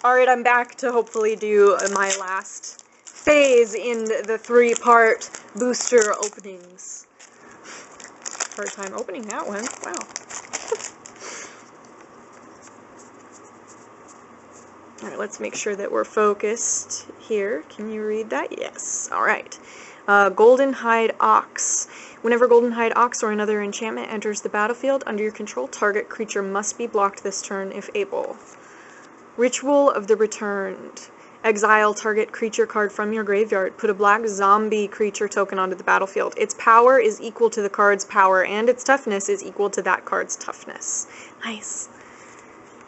Alright, I'm back to hopefully do my last phase in the 3-part booster openings. Hard time opening that one. Wow. Alright, let's make sure that we're focused here. Can you read that? Yes. Alright. Golden Hide Ox. Whenever Golden Hide Ox or another enchantment enters the battlefield under your control, target creature must be blocked this turn if able. Ritual of the Returned. Exile target creature card from your graveyard. Put a black zombie creature token onto the battlefield. Its power is equal to the card's power, and its toughness is equal to that card's toughness. Nice.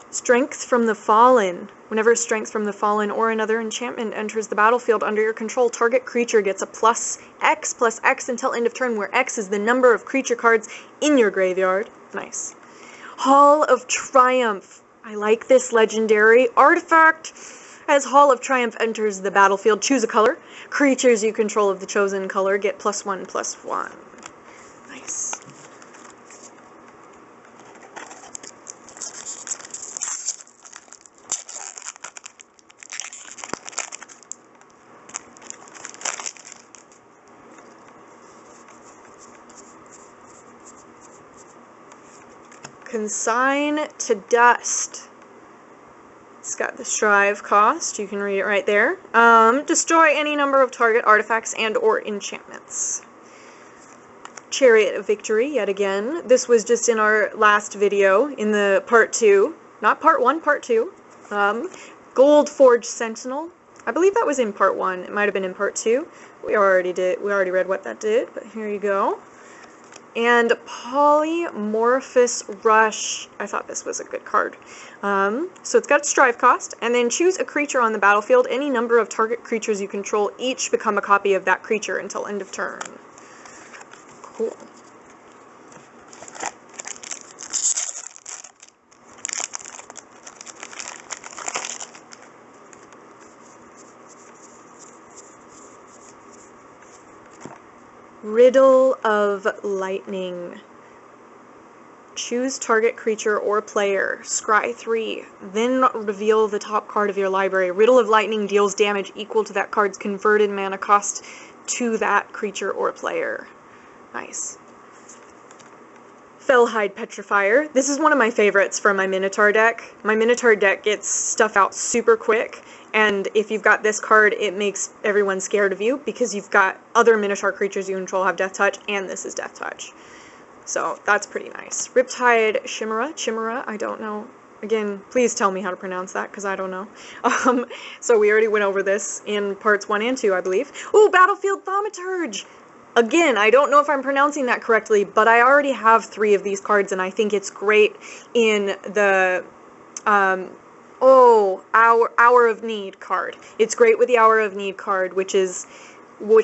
Strength from the Fallen. Whenever Strength from the Fallen or another enchantment enters the battlefield under your control, target creature gets a +X until end of turn, where X is the number of creature cards in your graveyard. Nice. Hall of Triumph. I like this legendary artifact. As Hall of Triumph enters the battlefield, choose a color. Creatures you control of the chosen color get +1/+1. Nice. Consign to Dust. It's got the Strive cost. You can read it right there. Destroy any number of target artifacts and or enchantments. Chariot of Victory, yet again. This was just in our last video, in the part 2. Not part 1, part 2. Gold Forge Sentinel. I believe that was in part 1. It might have been in part 2. We already read what that did, but here you go. And Polymorphous Rush. I thought this was a good card. So it's got Strive cost, and then choose a creature on the battlefield. Any number of target creatures you control each become a copy of that creature until end of turn. Cool. Riddle of Lightning. Choose target creature or player. Scry 3. Then reveal the top card of your library. Riddle of Lightning deals damage equal to that card's converted mana cost to that creature or player. Nice. Fellhide Petrifier. This is one of my favorites for my Minotaur deck. My Minotaur deck gets stuff out super quick, and if you've got this card, it makes everyone scared of you, because you've got other Minotaur creatures you control have Death Touch, and this is Death Touch. So, that's pretty nice. Riptide Chimera, I don't know. Again, please tell me how to pronounce that, because I don't know. So we already went over this in parts 1 and 2, I believe. Ooh, Battlefield Thaumaturge! Again, I don't know if I'm pronouncing that correctly, but I already have 3 of these cards, and I think it's great in the, Hour of Need card. It's great with the Hour of Need card, which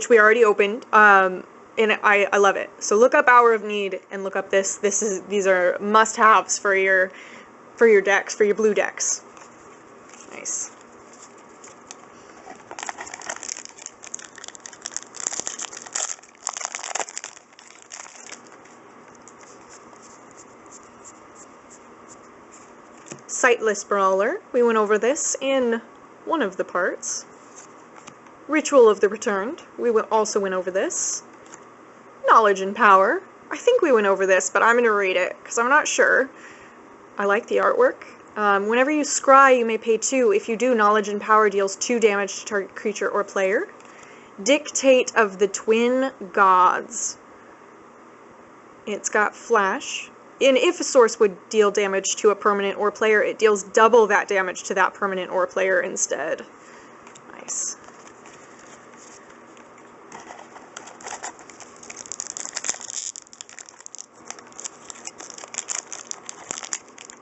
we already opened, and I love it. So look up Hour of Need and look up this. These are must-haves for your decks, for your blue decks. Nice. Sightless Brawler. We went over this in one of the parts. Ritual of the Returned. We also went over this. Knowledge and Power. I think we went over this, but I'm going to read it, because I'm not sure. I like the artwork. Whenever you scry, you may pay 2. If you do, Knowledge and Power deals 2 damage to target creature or player. Dictate of the Twin Gods. It's got Flash. And if a source would deal damage to a permanent or player, it deals double that damage to that permanent or player instead. Nice.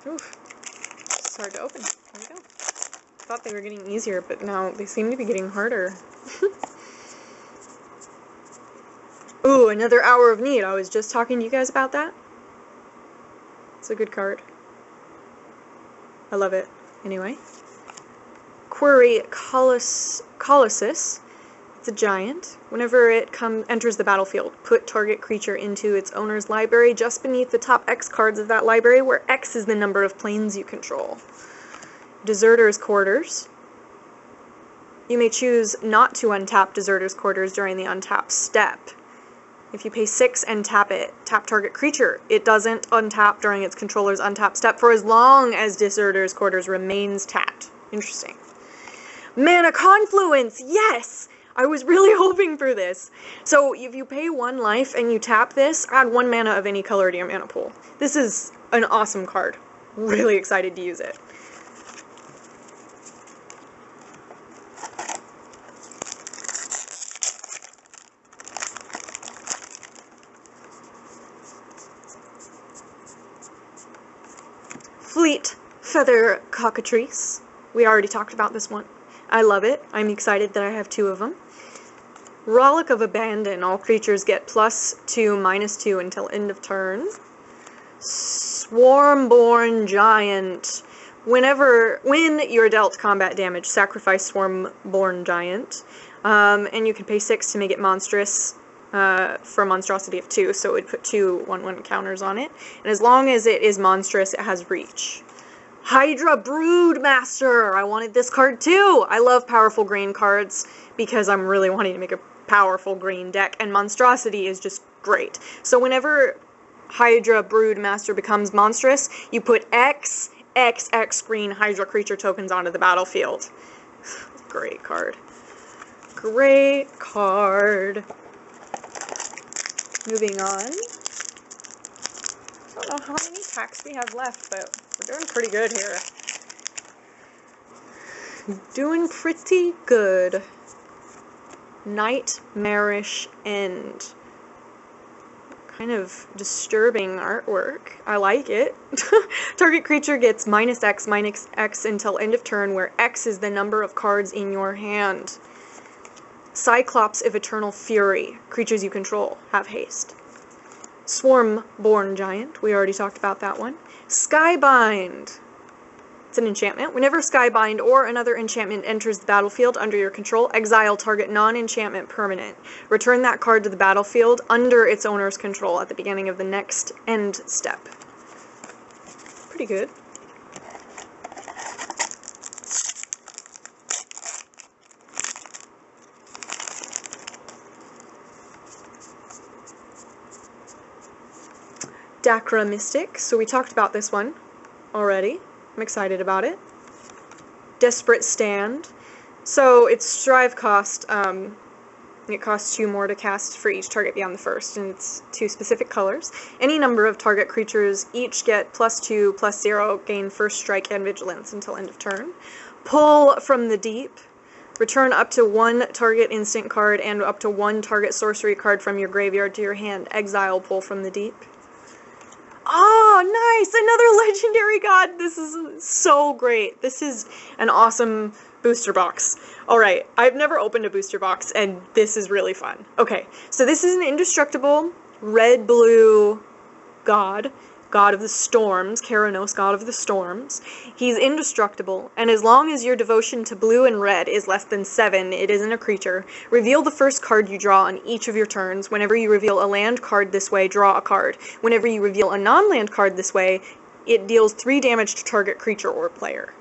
Oof. It's hard to open. There we go. Thought they were getting easier, but now they seem to be getting harder. Ooh, another Hour of Need. I was just talking to you guys about that. It's a good card. I love it. Anyway. Query Colossus. It's a giant. Whenever it enters the battlefield, put target creature into its owner's library just beneath the top X cards of that library, where X is the number of planes you control. Deserter's Quarters. You may choose not to untap Deserter's Quarters during the untap step. If you pay 6 and tap it, tap target creature. It doesn't untap during its controller's untap step for as long as Deserter's Quarters remains tapped. Interesting. Mana Confluence! Yes! I was really hoping for this. So if you pay 1 life and you tap this, add 1 mana of any color to your mana pool. This is an awesome card. Really excited to use it. Fleet Feather Cockatrice. We already talked about this one. I love it. I'm excited that I have 2 of them. Rollick of Abandon. All creatures get +2/-2 until end of turn. Swarmborn Giant. When you're dealt combat damage, sacrifice Swarmborn Giant. And you can pay 6 to make it monstrous for a monstrosity of 2, so it would put 2 1/1 counters on it. And as long as it is monstrous, it has reach. Hydra Broodmaster! I wanted this card too! I love powerful green cards because I'm really wanting to make a powerful green deck, and monstrosity is just great. So whenever Hydra Broodmaster becomes monstrous, you put X green Hydra creature tokens onto the battlefield. Great card. Great card. Moving on. I don't know how many packs we have left, but we're doing pretty good here. Doing pretty good. Nightmarish End. Kind of disturbing artwork. I like it. Target creature gets -X until end of turn, where X is the number of cards in your hand. Cyclops of Eternal Fury. Creatures you control have haste. Swarmborn Giant. We already talked about that one. Skybind. It's an enchantment. Whenever Skybind or another enchantment enters the battlefield under your control, exile target non-enchantment permanent. Return that card to the battlefield under its owner's control at the beginning of the next end step. Pretty good. Dacra Mystic. So we talked about this one already. I'm excited about it. Desperate Stand. So its strive cost, it costs 2 more to cast for each target beyond the first, and it's 2 specific colors. Any number of target creatures each get +2/+0, gain first strike and vigilance until end of turn. Pull from the Deep. Return up to 1 target instant card and up to 1 target sorcery card from your graveyard to your hand. Exile Pull from the Deep. Oh, nice! Another legendary god! This is so great. This is an awesome booster box. Alright, I've never opened a booster box, and this is really fun. Okay, so this is an indestructible red-blue god. God of the Storms, Keranos, God of the Storms. He's indestructible, and as long as your devotion to blue and red is less than 7, it isn't a creature. Reveal the first card you draw on each of your turns. Whenever you reveal a land card this way, draw a card. Whenever you reveal a non-land card this way, it deals 3 damage to target creature or player.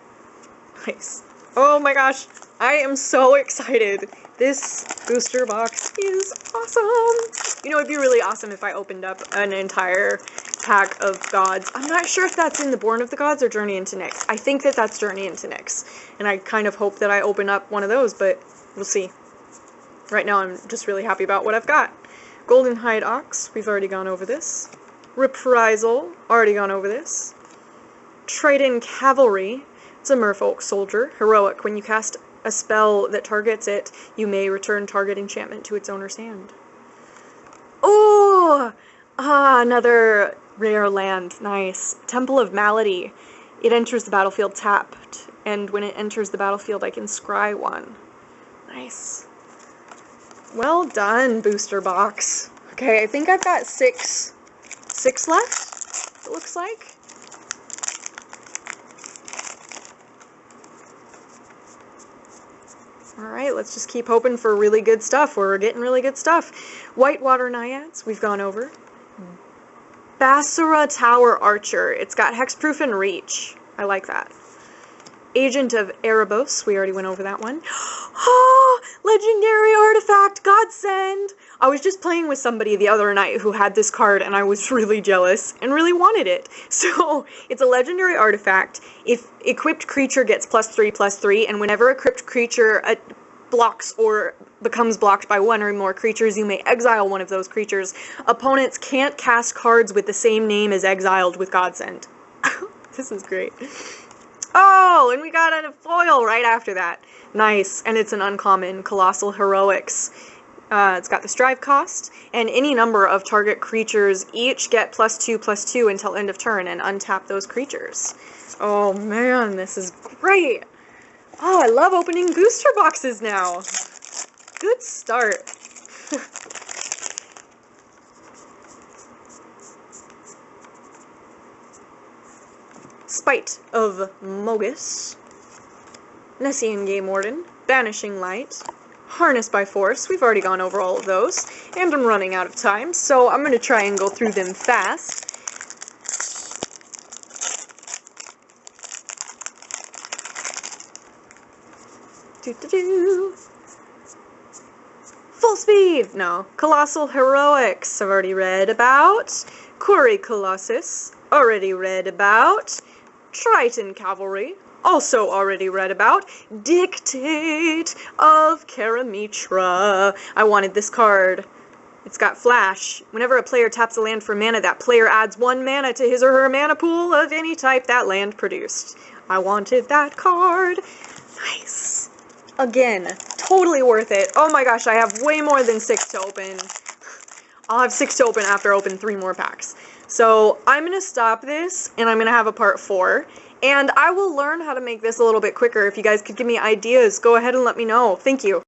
Nice. Oh my gosh, I am so excited. This booster box is awesome. You know, it'd be really awesome if I opened up an entire pack of gods. I'm not sure if that's in the Born of the Gods or Journey into Nyx. I think that that's Journey into Nyx. And I kind of hope that I open up one of those, but we'll see. Right now I'm just really happy about what I've got. Goldenhide Ox, we've already gone over this. Reprisal, already gone over this. Triton Cavalry, it's a merfolk soldier. Heroic, when you cast a spell that targets it, you may return target enchantment to its owner's hand. Oh! Another rare land. Nice. Temple of Malady. It enters the battlefield tapped, and when it enters the battlefield, I can scry 1. Nice. Well done, booster box. Okay, I think I've got 6 left, it looks like. Alright, let's just keep hoping for really good stuff. We're getting really good stuff. Whitewater Naiads, we've gone over. Basara Tower Archer. It's got hexproof and reach. I like that. Agent of Erebos, we already went over that one. Oh, legendary artifact, Godsend! I was just playing with somebody the other night who had this card, and I was really jealous and really wanted it. So, it's a legendary artifact. If equipped creature gets +3/+3, and whenever equipped creature blocks or becomes blocked by one or more creatures, you may exile one of those creatures. Opponents can't cast cards with the same name as exiled with Godsend. This is great. Oh, and we got a foil right after that. Nice, and it's an uncommon, Colossal Heroics. It's got the strive cost, and any number of target creatures each get +2/+2 until end of turn, and untap those creatures. Oh man, this is great! Oh, I love opening booster boxes now! Good start. Spite of Mogis, Nessian Game Warden, Banishing Light, Harness by Force, we've already gone over all of those, and I'm running out of time, so I'm going to try and go through them fast. Full Speed! No. Colossal Heroics, I've already read about. Quarry Colossus, already read about. Triton Cavalry, also already read about. Dictate of Karamitra. I wanted this card. It's got Flash. Whenever a player taps a land for mana, that player adds 1 mana to his or her mana pool of any type that land produced. I wanted that card. Nice. Again, totally worth it. Oh my gosh, I have way more than 6 to open. I'll have 6 to open after I open 3 more packs. So I'm going to stop this, and I'm going to have a part 4. And I will learn how to make this a little bit quicker. If you guys could give me ideas, go ahead and let me know. Thank you.